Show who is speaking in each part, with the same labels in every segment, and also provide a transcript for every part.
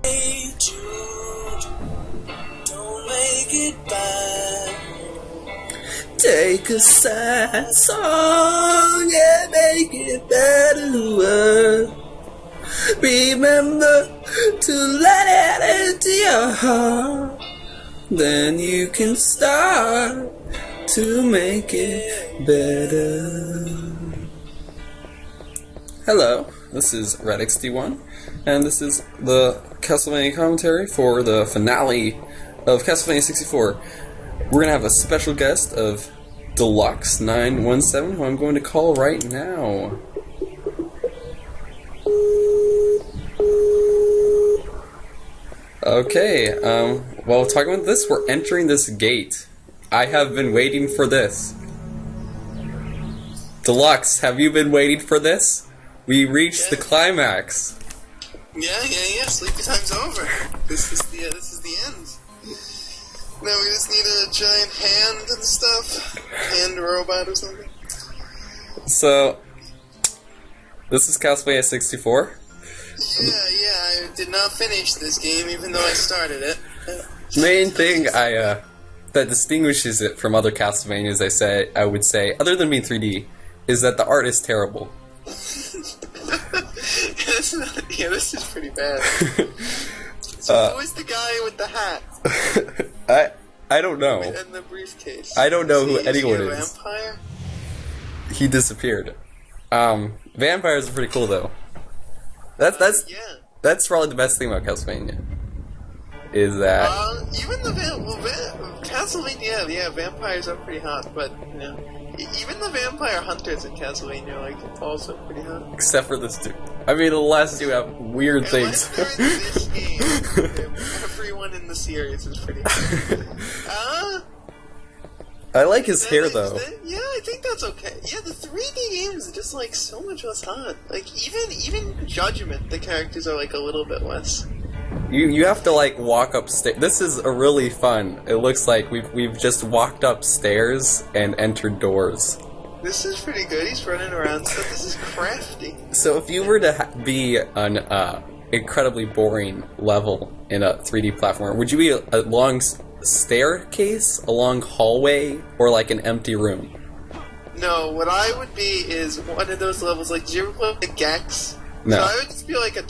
Speaker 1: Hey Jude, don't make it bad. Take a sad song and make it better. Remember to let it into your heart. Then you can start to make it better. Hello, this is ratxt1, and this is the Castlevania commentary for the finale of Castlevania 64. We're going to have a special guest of ratxt1, who I'm going to call right now. Okay, while talking about this, we're entering this gate. I have been waiting for this. Deluxe, have you been waiting for this? We reached the climax.
Speaker 2: Yeah, sleepy time's over. This is the end. Now we just need a giant hand and stuff. Hand robot or something.
Speaker 1: So, this is Castlevania 64.
Speaker 2: Yeah, I did not finish this game even though I started it.
Speaker 1: Main thing that distinguishes it from other Castlevanias, I would say, other than being 3D, is that the art is terrible.
Speaker 2: This is pretty bad. So who is the guy with the hat?
Speaker 1: I don't know.
Speaker 2: And the briefcase.
Speaker 1: I don't know who anyone is.
Speaker 2: Is he a vampire?
Speaker 1: He disappeared. Vampires are pretty cool though. That's probably the best thing about Castlevania. Is that
Speaker 2: even the Castlevania, yeah, vampires are pretty hot, but you know, even the vampire hunters in Castlevania are also pretty hot.
Speaker 1: Except for this dude. I mean, the last two have weird things.
Speaker 2: In this game, everyone in the series is pretty hot.
Speaker 1: I like his hair though.
Speaker 2: Yeah, I think that's okay. Yeah, the 3D games are just like so much less hot. Like even Judgment, the characters are like a little bit less.
Speaker 1: You have to like walk upstairs. This is a really fun. It looks like we've just walked upstairs and entered doors.
Speaker 2: This is pretty good. He's running around. So this is crafty.
Speaker 1: So if you were to be an incredibly boring level in a 3D platformer, would you be a long staircase, a long hallway, or like an empty room?
Speaker 2: No, what I would be is one of those levels. Like, did you ever play the Gex?
Speaker 1: No.
Speaker 2: So I would just be like a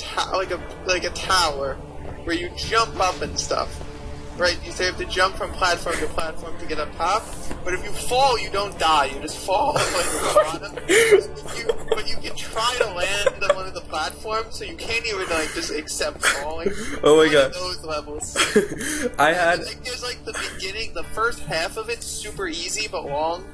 Speaker 2: tower where you jump up and stuff. Right? You have to jump from platform to platform to get up top. But if you fall, you don't die. You just fall like the bottom. But you can try to land on one of the platforms, so you can't even like just accept falling.
Speaker 1: Oh my god!
Speaker 2: Those levels. There's like the beginning, the first half of it's super easy but long.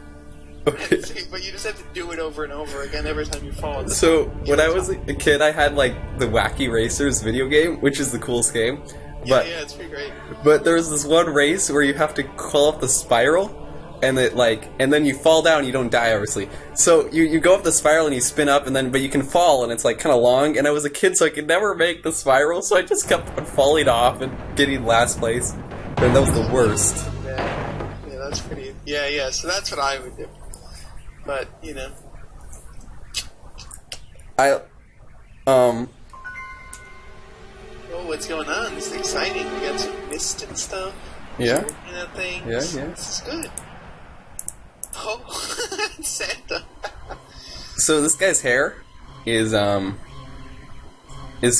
Speaker 1: Okay.
Speaker 2: But you just have to do it over and over again every time you fall.
Speaker 1: So when I was a kid, I had like the Wacky Racers video game, which is the coolest game. But,
Speaker 2: yeah, it's pretty great. But
Speaker 1: there was this one race where you have to crawl up the spiral, and then you fall down. You don't die, obviously. So you go up the spiral and you spin up, but you can fall, and it's like kind of long. And I was a kid, so I could never make the spiral, so I just kept on falling off and getting last place. And that was the worst.
Speaker 2: Yeah, that's pretty. Yeah. So that's what I would do. But you know, Oh, what's going on? This is exciting. We got some mist and stuff.
Speaker 1: Yeah.
Speaker 2: Things.
Speaker 1: Yeah.
Speaker 2: This is good. Oh, Santa.
Speaker 1: So this guy's hair is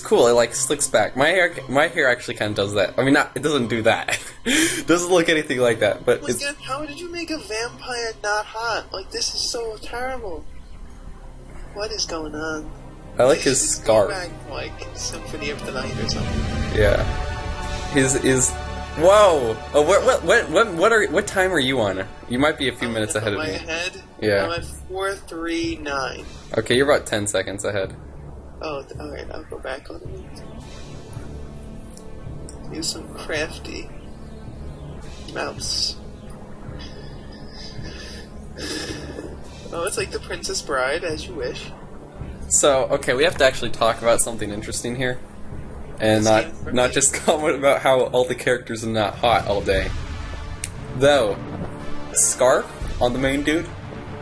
Speaker 1: cool. It like slicks back. My hair actually kind of does that. I mean, it doesn't do that. It doesn't look anything like that. But
Speaker 2: again, how did you make a vampire not hot? Like, this is so terrible. What is going on?
Speaker 1: I like his scarf.
Speaker 2: Back, like Symphony of the Night or something.
Speaker 1: Yeah. His whoa. Oh, what time are you on? You might be a few minutes ahead of me.
Speaker 2: My head.
Speaker 1: Yeah.
Speaker 2: I'm at 4:39.
Speaker 1: Okay, you're about 10 seconds ahead.
Speaker 2: Oh, alright, I'll go back a little bit. Use some crafty mouse. Oh, it's like the Princess Bride, as you wish.
Speaker 1: So, okay, we have to actually talk about something interesting here. And not just comment about how all the characters are not hot all day. Though, scarf on the main dude,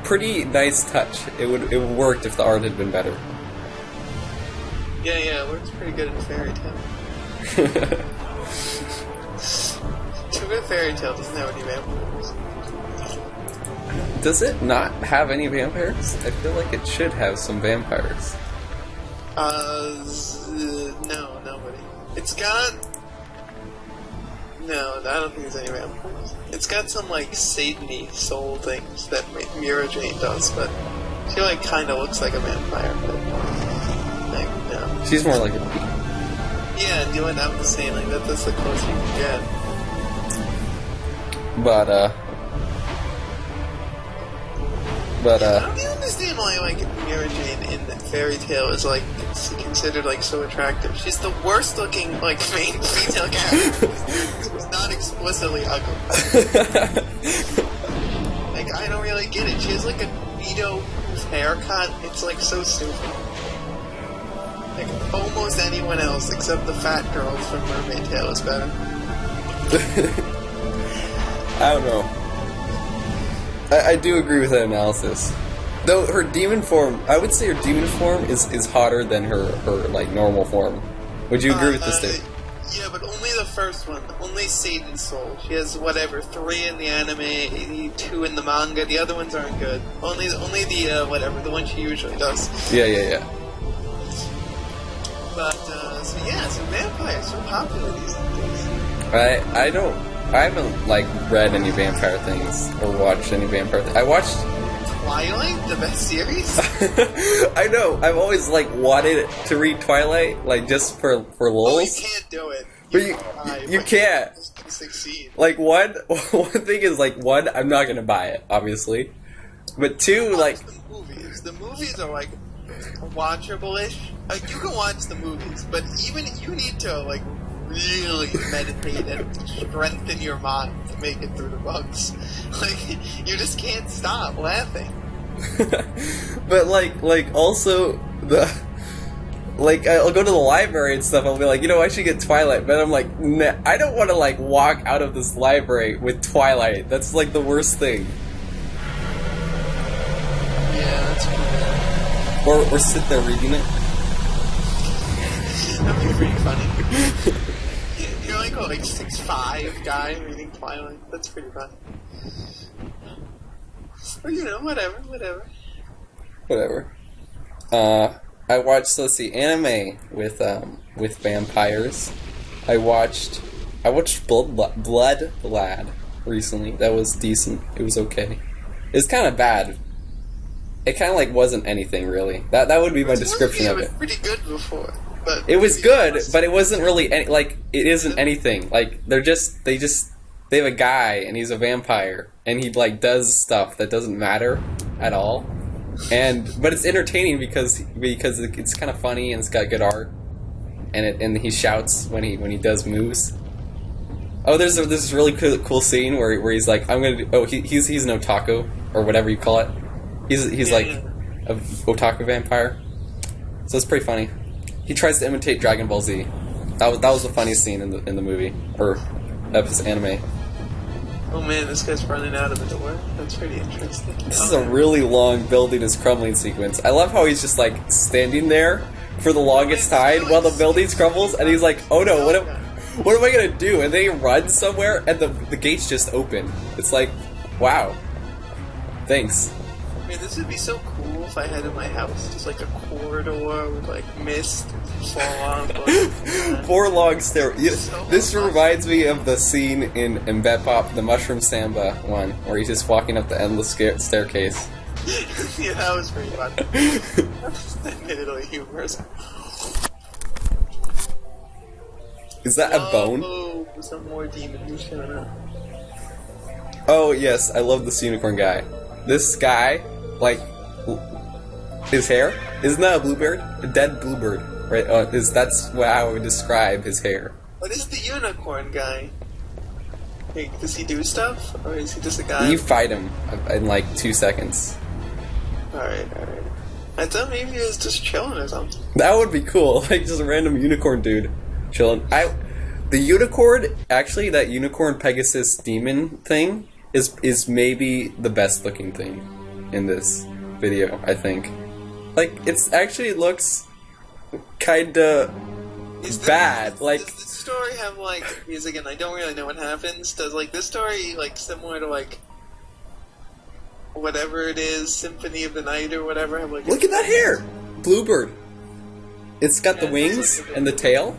Speaker 1: pretty nice touch. It would worked if the art had been better.
Speaker 2: Yeah, it works pretty good in Fairy Tale. So good Fairy Tale doesn't have any vampires.
Speaker 1: Does it not have any vampires? I feel like it should have some vampires.
Speaker 2: No, nobody. It's got... No, I don't think there's any vampires. It's got some, like, Satan-y soul things that Mira Jane does, but she, like, kinda looks like a vampire, but... Like, no.
Speaker 1: She's more like a bee.
Speaker 2: Yeah, doing that was saying, like, that's the closest you can get.
Speaker 1: But,
Speaker 2: I don't even understand why, like, Mira Jane in the Fairy Tale is, like, considered, like, so attractive. She's the worst looking, like, main female character. Who's not explicitly ugly. Like, I don't really get it. She has, like, a Vito haircut. It's, like, so stupid. Like, almost anyone else except the fat girl from Mermaid Tale is better.
Speaker 1: I don't know. I do agree with that analysis. Though her demon form, I would say her demon form is hotter than her like, normal form. Would you agree with this statement?
Speaker 2: Yeah, but only the first one. Only Satan's Soul. She has, whatever, 3 in the anime, 2 in the manga. The other ones aren't good. Only the, whatever, the one she usually does.
Speaker 1: Yeah.
Speaker 2: But, so vampires are so popular these days.
Speaker 1: I haven't, like, read any vampire things or watched any vampire things. I watched
Speaker 2: Twilight, the best series?
Speaker 1: I know. I've always, like, wanted to read Twilight, like, just for lulz.
Speaker 2: Oh, you can't do it.
Speaker 1: But you can't.
Speaker 2: Succeed.
Speaker 1: Like, one thing is, like, one, I'm not gonna buy it, obviously. But 2, like...
Speaker 2: The movies are, like, watchable-ish. Like, you can watch the movies, but even you need to, like, really meditate and strengthen your mind to make it through the books. Like, you just can't stop laughing.
Speaker 1: But like also I'll go to the library and stuff. I'll be like, I should get Twilight, but I'm like, nah, I don't want to like walk out of this library with Twilight. That's like the worst thing.
Speaker 2: Yeah, that's cool.
Speaker 1: Or sit there reading it.
Speaker 2: That'd be pretty funny. You're like a 6'5" guy reading Twilight. That's pretty funny. Or whatever.
Speaker 1: I watched, let's see, anime with vampires. I watched Blood Lad recently. That was decent. It was okay. It was kind of bad. It kind of like wasn't anything really. That would be my description of it.
Speaker 2: It was pretty good before. But
Speaker 1: it was good, but it wasn't really it isn't anything. Like they have a guy and he's a vampire and he like does stuff that doesn't matter at all. But it's entertaining because it's kind of funny and it's got good art and he shouts when he does moves. Oh, there's this really cool scene where he's like, he's an otaku or whatever you call it. He's like a otaku vampire. So it's pretty funny. He tries to imitate Dragon Ball Z. That was the funniest scene in the movie or episode anime.
Speaker 2: Oh man, this guy's running out of the door. That's pretty interesting.
Speaker 1: This is a really long building is crumbling sequence. I love how he's just like standing there for the longest time while the building crumbles, and he's like, "Oh no, what am I gonna do?" And then he runs somewhere, and the gates just open. It's like, wow, thanks.
Speaker 2: Man, this would be so cool if I had in my house just like a corridor with like mist and fall on.
Speaker 1: 4 long stairs. This reminds me of the scene in Bebop, the Mushroom Samba one, where he's just walking up the endless staircase.
Speaker 2: Yeah, that was pretty fun. That's admittedly humorous.
Speaker 1: Is that a bone?
Speaker 2: Oh, some more demons showing up.
Speaker 1: Oh yes, I love this unicorn guy. This guy, like, his hair, isn't that a bluebird? A dead bluebird, right? That's how I would describe his hair.
Speaker 2: What is the unicorn guy? Like, does he do stuff, or is he just a guy?
Speaker 1: You fight him in like 2 seconds.
Speaker 2: Alright. I thought maybe he was just chilling or something.
Speaker 1: That would be cool, like just a random unicorn dude chilling. The unicorn, actually, that unicorn Pegasus demon thing is maybe the best looking thing in this video, I think. Like, it looks kinda bad. Like,
Speaker 2: does this story have like music? And I don't really know what happens. Does like this story like similar to like whatever it is, Symphony of the Night or whatever? Have like
Speaker 1: look at that hair, Bluebird. It's got the wings and the tail.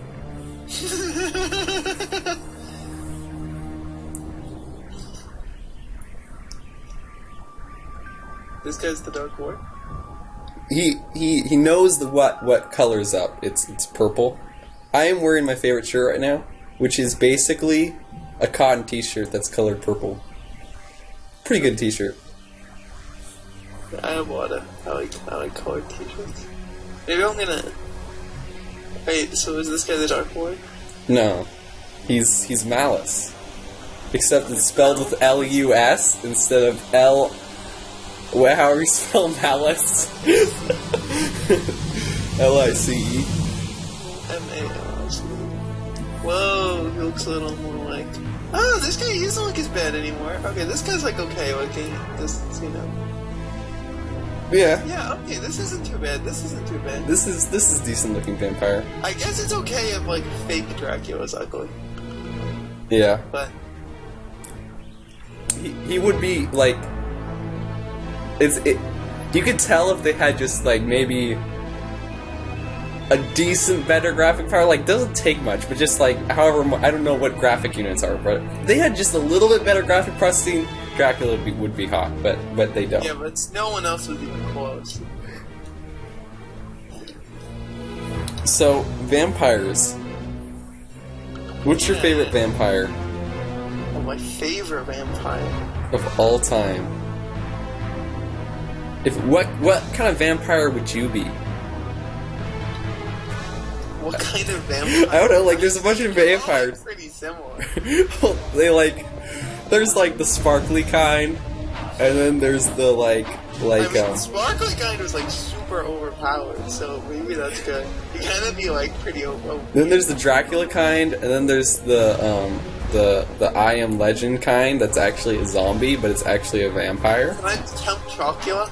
Speaker 2: This guy's the Dark Boy.
Speaker 1: He knows what color's up. It's purple. I am wearing my favorite shirt right now, which is basically a cotton t-shirt that's colored purple. Pretty good t-shirt.
Speaker 2: I have a lot of I like colored t-shirts. Maybe I'm gonna wait, so is this guy the Dark Boy?
Speaker 1: No. He's Malice. Except it's spelled with L-U-S instead of L. Well, however you spell Malice. L-I-C-E.
Speaker 2: M-A-L-I-C-E. Whoa, he looks a little more like... Oh, this guy, he doesn't look as bad anymore. Okay, this guy's like okay looking. This, you know...
Speaker 1: Yeah.
Speaker 2: Yeah, okay, this isn't too bad. This isn't too bad.
Speaker 1: This is decent looking vampire.
Speaker 2: I guess it's okay if, like, fake Dracula's ugly.
Speaker 1: Yeah.
Speaker 2: But...
Speaker 1: He would be, like... You could tell if they had just, like, maybe a decent, better graphic power. Like, doesn't take much, but just, like, however, I don't know what graphic units are, but they had just a little bit better graphic processing, Dracula would be hot, but they don't.
Speaker 2: Yeah, but no one else was even close.
Speaker 1: So, vampires. What's your favorite vampire?
Speaker 2: Oh, my favorite vampire.
Speaker 1: Of all time. What kind of vampire would you be?
Speaker 2: What kind of vampire?
Speaker 1: I don't know, like, there's a bunch of vampires.
Speaker 2: All pretty similar.
Speaker 1: There's like the sparkly kind, and then there's the like
Speaker 2: the sparkly kind was like super overpowered, so maybe that's good. You kind of be like pretty
Speaker 1: Then there's the Dracula kind, and then there's the I Am Legend kind that's actually a zombie, but it's actually a vampire.
Speaker 2: Can I count Chocula?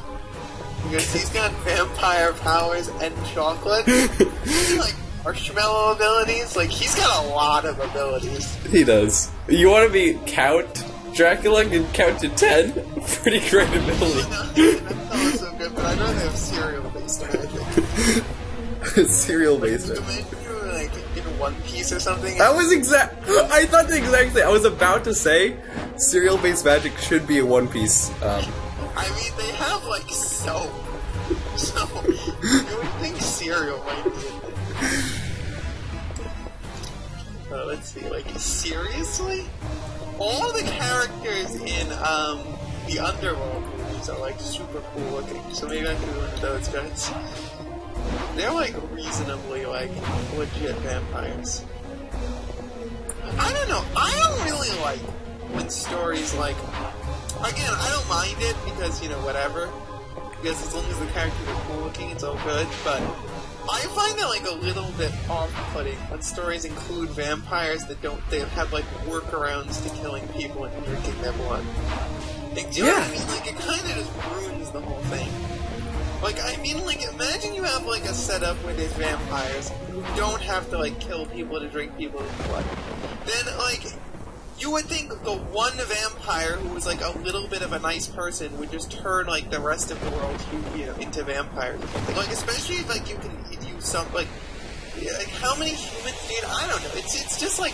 Speaker 2: Because he's got vampire powers and chocolate. Like marshmallow abilities. Like he's got a lot of abilities.
Speaker 1: He does. You want to be Count Dracula and count to 10? Pretty great ability.
Speaker 2: That was so good, but I'd rather have cereal-based magic.
Speaker 1: Cereal-based magic.
Speaker 2: Imagine you were like in One Piece or something.
Speaker 1: That was I thought the exact thing. I was about to say cereal-based magic should be a One Piece.
Speaker 2: I mean, they have like soap, so you would think cereal might be a thing. Let's see, like, seriously? All the characters in the Underworld movies are like super cool looking, so maybe I could be one of those guys. They're like reasonably like legit vampires. I don't know, I don't really like when stories like, again, I don't mind it because, you know, whatever, because as long as the characters are cool looking, it's all good, but I find it like a little bit off-putting when stories include vampires that they have like workarounds to killing people and drinking their blood. Like, do you know what I mean? Like, it kind of just ruins the whole thing. Like, I mean, like, imagine you have like a setup where there's vampires who don't have to like kill people to drink people's blood. Then, like, you would think the one vampire who was like a little bit of a nice person would just turn like the rest of the world, you know, into vampires. Like, especially if like you can use some like how many humans need? I don't know. It's just like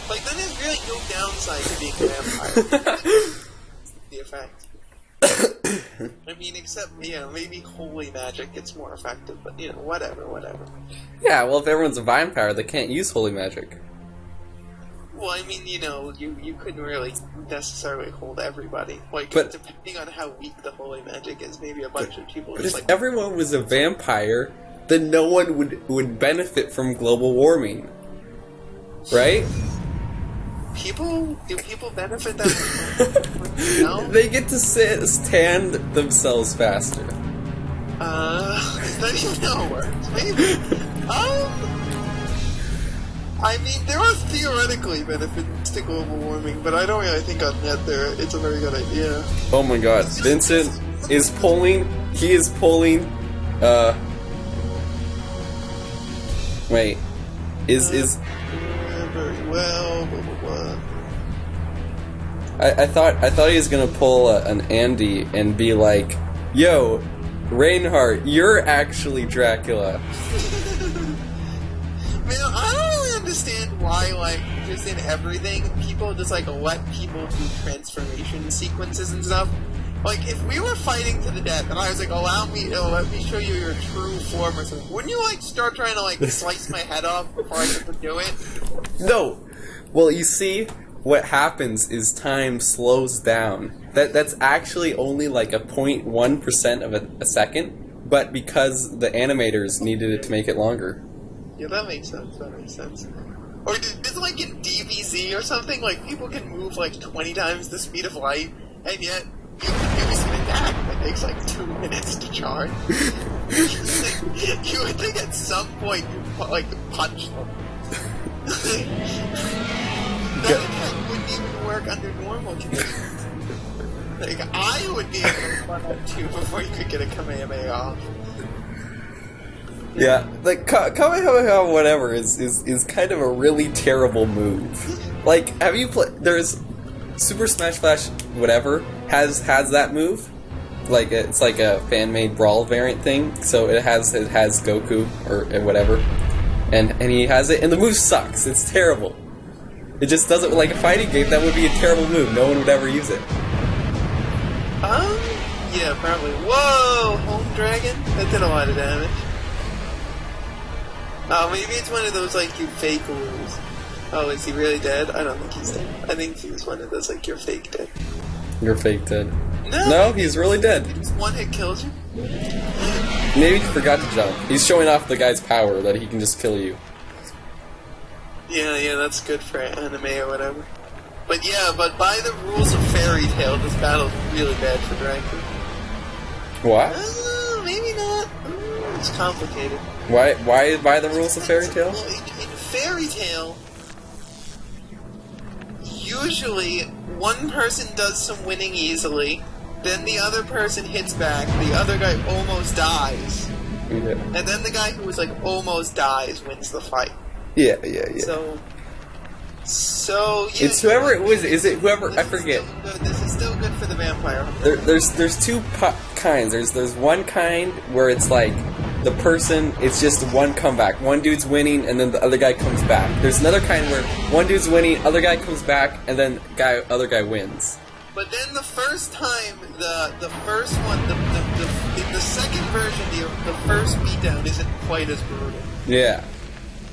Speaker 2: then there's really no downside to being a vampire. The effect. I mean, except, you know, maybe holy magic gets more effective, but you know, whatever.
Speaker 1: Yeah, well, if everyone's a vampire, they can't use holy magic.
Speaker 2: Well, I mean, you know, you couldn't really necessarily hold everybody. Like,
Speaker 1: but,
Speaker 2: depending on how weak the holy magic is, maybe a bunch of people
Speaker 1: but
Speaker 2: just
Speaker 1: if
Speaker 2: like...
Speaker 1: everyone was a vampire, then no one would benefit from global warming. Right?
Speaker 2: Do people benefit that much? No?
Speaker 1: They get to stand themselves faster.
Speaker 2: That even how it works. Maybe. I mean, there are theoretically benefits to global warming, but I don't really think on net it's a very good idea.
Speaker 1: Oh my god, Vincent is pulling, he is pulling, wait, Is
Speaker 2: very well. Blah, blah, blah.
Speaker 1: I thought he was gonna pull an Andy and be like, "Yo, Reinhardt, you're actually Dracula."
Speaker 2: Man, I don't really understand why, like, just in everything, people just, like, let people do transformation sequences and stuff. Like, if we were fighting to the death, and I was like, let me show you your true form or something, wouldn't you, like, start trying to, like, slice my head off before I could do it?
Speaker 1: No! Well, you see, what happens is time slows down. That's actually only, like, a 0.1% of a second, but because the animators needed it to make it longer.
Speaker 2: Yeah, that makes sense. Or is like in DBZ or something, like people can move like 20 times the speed of light, and yet you can do an attack that takes like 2 minutes to charge. You would think at some point you like punch them. That attack wouldn't even work under normal conditions. Like I would be able to run up to you before you could get a Kamehameha off.
Speaker 1: Yeah, like Kamehameha whatever is kind of a really terrible move. Like, have you played? There's Super Smash Flash whatever has that move. Like it's like a fan made brawl variant thing. So it has Goku or whatever, and he has it, and the move sucks. It's terrible. It just doesn't like a fighting game. That would be a terrible move. No one would ever use it.
Speaker 2: Yeah, probably. Whoa, Home Dragon. That did a lot of damage. Oh, maybe it's one of those, like, you fake rules. Oh, is he really dead? I don't think he's dead. I think he was one of those, like, you're fake dead.
Speaker 1: You're fake dead. No, he's really dead.
Speaker 2: Just one hit kills you?
Speaker 1: Maybe he forgot to jump. He's showing off the guy's power, that he can just kill you.
Speaker 2: Yeah, that's good for anime or whatever. But yeah, but by the rules of Fairy Tail, this battle's really bad for Dracula.
Speaker 1: What?
Speaker 2: Maybe not. It's complicated.
Speaker 1: Why by the rules of Fairy Tail?
Speaker 2: Well, in Fairy Tail, usually one person does some winning easily, then the other person hits back, the other guy almost dies,
Speaker 1: Yeah.
Speaker 2: and then the guy who was like almost dies wins the fight.
Speaker 1: Yeah.
Speaker 2: So yeah,
Speaker 1: it's whoever it was. Is it whoever? I forget.
Speaker 2: This is still good for the vampire hunter.
Speaker 1: There's two kinds. There's one kind where it's like the person. It's just one comeback. One dude's winning, and then the other guy comes back. There's another kind where one dude's winning, other guy comes back, and then other guy wins.
Speaker 2: But then the first time, the first one, in the second version, the first beatdown isn't quite as brutal.
Speaker 1: Yeah.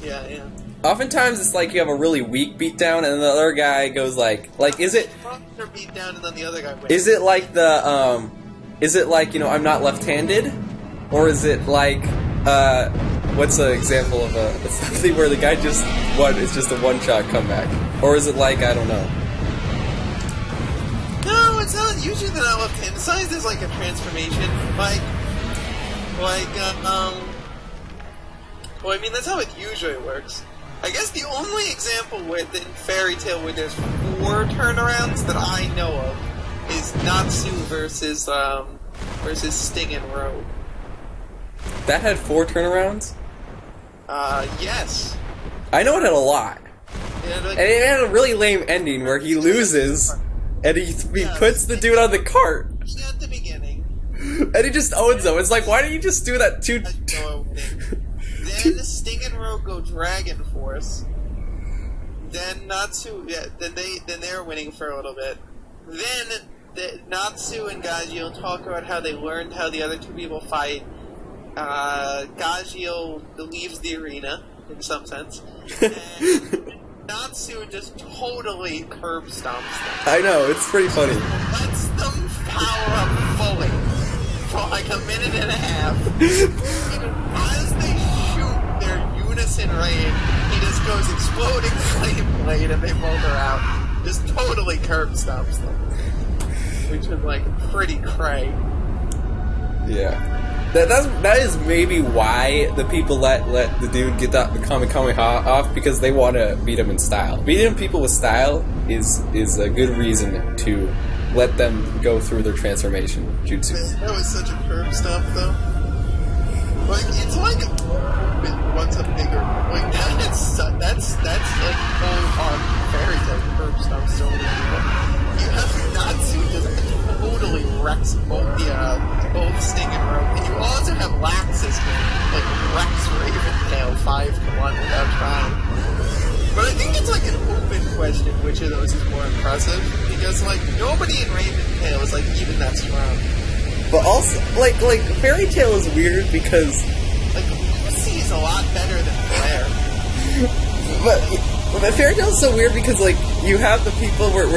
Speaker 2: Yeah.
Speaker 1: Oftentimes it's like you have a really weak beatdown, and then the other guy goes like is it?
Speaker 2: Beat down and then the other guy wins.
Speaker 1: Is it like the Is it like I'm not left-handed, or is it like what's an example of something where the guy just it's just a one-shot comeback, or is it like I don't know?
Speaker 2: No, it's not. Usually they're not left-handed. Sometimes there's like a transformation, well, I mean that's how it usually works. I guess the only example in Fairy Tail where there's 4 turnarounds that I know of is Natsu versus Sting and Rogue.
Speaker 1: That had 4 turnarounds?
Speaker 2: Yes.
Speaker 1: I know it had a lot.
Speaker 2: Yeah, like,
Speaker 1: And it had a really lame ending where he loses, and he puts the dude on the cart.
Speaker 2: At the beginning.
Speaker 1: And he just owns him. It's like, why don't you just do that too?
Speaker 2: Then Sting and Rogue go Dragon Force. Then Natsu, then they're winning for a little bit. Then Natsu and Gagio talk about how they learned how the other 2 people fight. Gagio leaves the arena, in some sense. And Natsu just totally curb stomps them.
Speaker 1: I know, it's pretty funny.
Speaker 2: Lets them power up fully for like a minute and a half. As they shoot their unison rain, he just goes exploding flame blade and they both are out. Just totally curb stomps them. Which is like pretty cray.
Speaker 1: Yeah. That is maybe why the people let the dude get the Kamehameha off, because they want to beat him in style. Beating people with style is a good reason to let them go through their transformation jutsu.
Speaker 2: Man, that was such a curb stomp, though. Like, it's like, what's a bigger, like, that's like, whole arc fairy tale curbs now so many people. You have Natsu just totally wrecks both Sting and Rogue, and you also have Laxus, like, wrecks Raventail 5-1 without trying. But I think it's like an open question which of those is more impressive, because, like, nobody in Raventail is, like, even that strong.
Speaker 1: But also, like Fairy Tail is weird because,
Speaker 2: like, Lucy is a lot better than Blair.
Speaker 1: but Fairy Tail is so weird because, like, you have the people where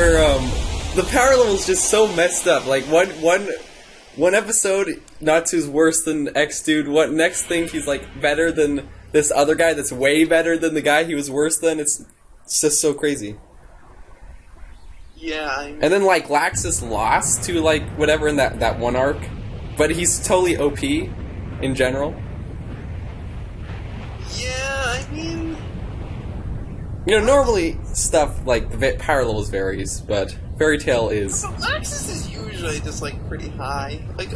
Speaker 1: the power level is just so messed up. Like, one episode, Natsu's worse than X dude. What next thing he's like better than this other guy that's way better than the guy he was worse than. It's just so crazy.
Speaker 2: Yeah, I mean,
Speaker 1: and then, like, Laxus lost to, like, whatever in that one arc, but he's totally OP in general.
Speaker 2: Yeah, I mean,
Speaker 1: you know, normally stuff like the power levels varies, but Fairy Tail is.
Speaker 2: but Laxus is usually just like pretty high. Like,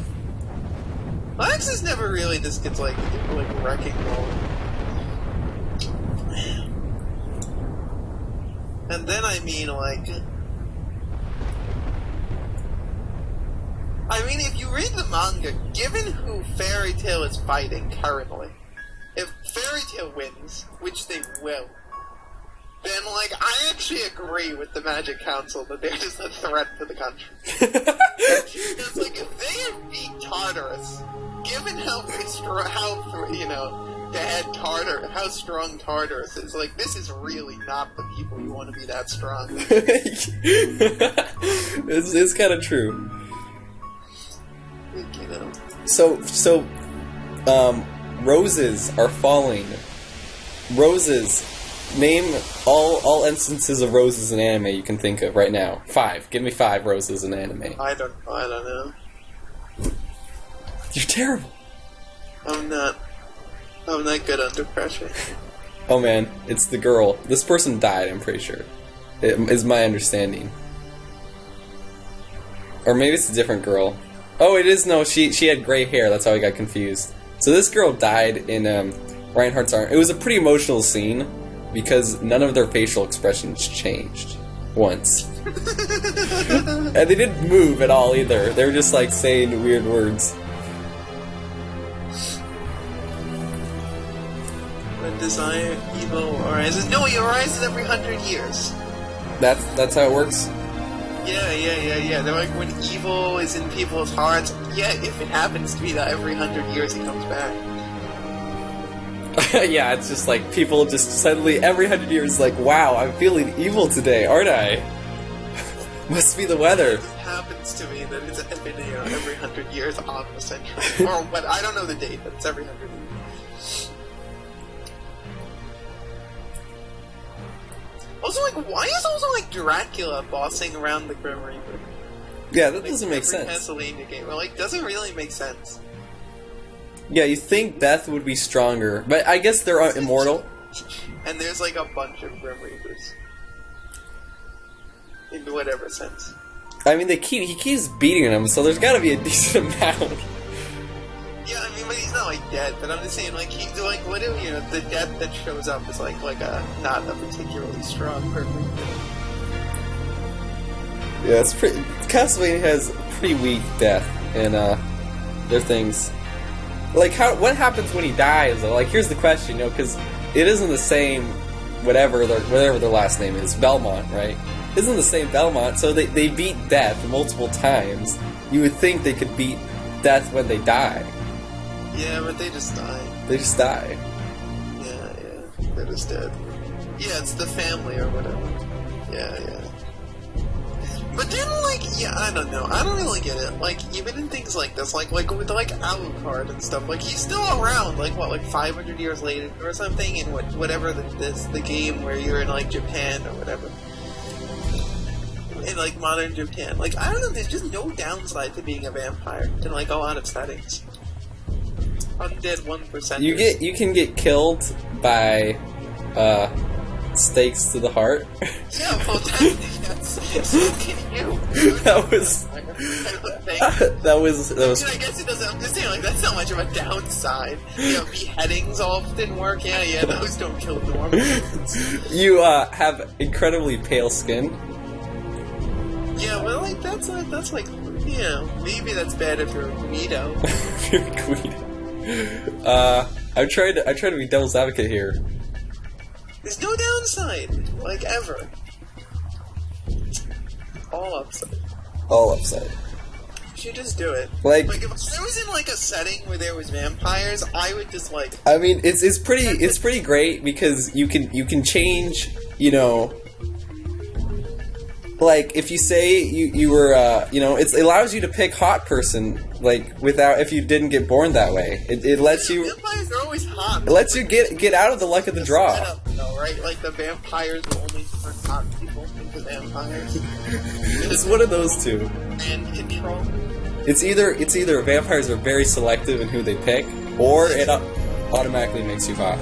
Speaker 2: Laxus never really just gets like wrecking ball. And then I mean, like. I mean, if you read the manga, given who Fairy Tail is fighting currently, if Fairy Tail wins, which they will, then, like, I actually agree with the Magic Council that they're just a threat to the country. Because, like, if they have beat Tartarus, given how bad how strong Tartarus is, like, this is really not the people you want to be that strong.
Speaker 1: It's kind of true.
Speaker 2: You know.
Speaker 1: So, roses are falling. Roses. Name all instances of roses in anime you can think of right now. 5. Give me 5 roses in anime.
Speaker 2: I don't know.
Speaker 1: You're terrible.
Speaker 2: I'm not good under pressure.
Speaker 1: Oh man, it's the girl. This person died, I'm pretty sure. It is my understanding. Or maybe it's a different girl. Oh, it is, no, she had gray hair, that's how I got confused. So this girl died in Reinhardt's arm. It was a pretty emotional scene, because none of their facial expressions changed. Once. And they didn't move at all either. They were just like saying weird words.
Speaker 2: When desire, evil arises. No, it arises every 100 years.
Speaker 1: That's how it works?
Speaker 2: Yeah. They're like, when evil is in people's hearts, yeah, if it happens to be that every 100 years he comes back.
Speaker 1: Yeah, it's just like people just suddenly, every 100 years, like, wow, I'm feeling evil today, aren't I? Must be the weather.
Speaker 2: It just happens to me that it's been, every 100 years on the century. Or what, I don't know the date, but it's every 100 years. Also, like, why is also, like, Dracula bossing around the Grim Reaper?
Speaker 1: Yeah, that doesn't make sense.
Speaker 2: Castlevania game, like, doesn't really make sense.
Speaker 1: Yeah, you think Beth would be stronger, but I guess they're immortal.
Speaker 2: And there's, like, a bunch of Grim Reapers. In whatever sense.
Speaker 1: I mean, he keeps beating them, so there's gotta be a decent amount.
Speaker 2: Yeah, I mean, but he's not, like, dead, but I'm just saying, like, he's, like, what if, the death that shows up is, like a, not a particularly strong Grim Reaper.
Speaker 1: Yeah, it's pretty. Castlevania has pretty weak death, and their things. Like, what happens when he dies? Like, here's the question, because it isn't the same, whatever their last name is, Belmont, right? It isn't the same Belmont, so they beat death multiple times. You would think they could beat death when they die.
Speaker 2: Yeah, but they just die.
Speaker 1: They just die.
Speaker 2: Yeah, they're just dead. Yeah, it's the family or whatever. Yeah. But then, like, yeah, I don't know. I don't really get it. Like, even in things like this, like with, like, Alucard and stuff, like, he's still around, like, what, like, 500 years later or something in whatever the game where you're in, like, Japan or whatever. In, like, modern Japan. Like, I don't know, there's just no downside to being a vampire in, like, a lot of settings. Undead 1%.
Speaker 1: You can get killed by, stakes to the heart.
Speaker 2: Yeah, well, that's so can you.
Speaker 1: That was
Speaker 2: I don't think.
Speaker 1: that was
Speaker 2: I mean, I guess it doesn't. I'm just saying, like, that's not much of a downside. You know, beheadings often work. Yeah, those don't kill normal humans.
Speaker 1: You have incredibly pale skin.
Speaker 2: Yeah, well, like that's like, you know, maybe that's bad if you're a Guido.
Speaker 1: You're Guido. I tried to be devil's advocate here.
Speaker 2: There's no downside, like ever. All upside.
Speaker 1: All upside.
Speaker 2: You should just do it.
Speaker 1: Like
Speaker 2: if I was in like a setting where there was vampires, I would just like.
Speaker 1: I mean, it's pretty great because you can change, you know. Like if you say you were you know, it allows you to pick hot person like without if you didn't get born that way. It lets you.
Speaker 2: Vampires are always hot.
Speaker 1: It lets you get out of the luck of the draw.
Speaker 2: Setup, though, right? Like the vampires will only turn hot people into vampires.
Speaker 1: It's one of those two.
Speaker 2: And control.
Speaker 1: It's either vampires are very selective in who they pick, or it automatically makes you hot.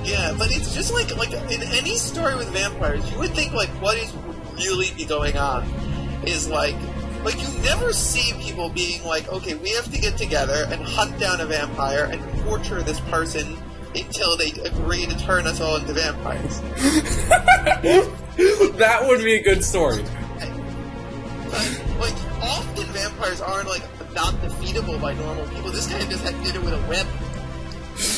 Speaker 2: Yeah, but it's just like in any story with vampires, you would think like what is really be going on is like you never see people being like, okay, we have to get together and hunt down a vampire and torture this person until they agree to turn us all into vampires.
Speaker 1: That would be a good story.
Speaker 2: Like often vampires aren't like not defeatable by normal people. This guy just did it with a whip.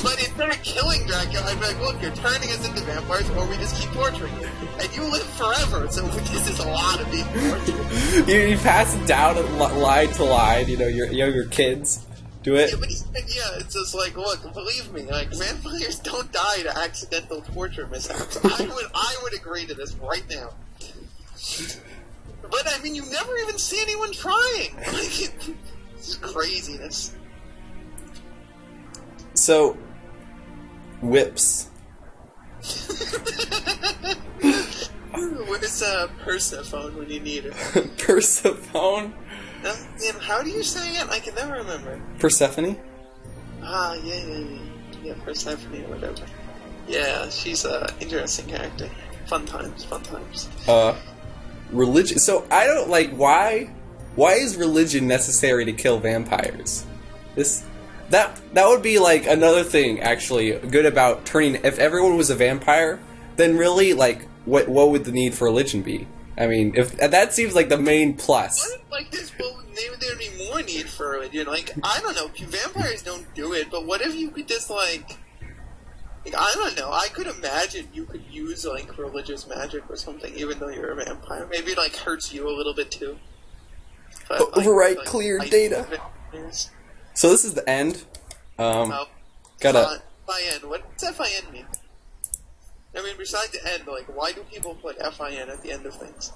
Speaker 2: But instead of killing Dracula, I'd be like, look, you're turning us into vampires, or we just keep torturing you. And you live forever, so this is a lot of being tortured.
Speaker 1: You pass it down line to line, you know, your younger kids do it.
Speaker 2: Yeah, but it's just like, look, believe me, like, vampires don't die to accidental torture mishaps. I would agree to this right now. But, I mean, you never even see anyone trying. Like, it's craziness.
Speaker 1: So, whips.
Speaker 2: Where's Persephone when you need her?
Speaker 1: Persephone?
Speaker 2: Man, how do you say it? I can never remember.
Speaker 1: Persephone?
Speaker 2: Ah, yeah, Persephone or whatever. Yeah, she's an interesting character. Fun times.
Speaker 1: Religion. So, I don't, like, why is religion necessary to kill vampires? That would be like another thing actually good about turning. If everyone was a vampire, then really like what would the need for religion be? I mean, if that seems like the main plus.
Speaker 2: Like this, well, maybe there'd be more need for religion. Like I don't know, vampires don't do it, but what if you could just like I don't know. I could imagine you could use like religious magic or something, even though you're a vampire. Maybe it like hurts you a little bit too. But,
Speaker 1: overwrite clear data. So this is the end. Gotta.
Speaker 2: FIN. What does FIN mean? I mean, besides the end, like, why do people put FIN at the end of things?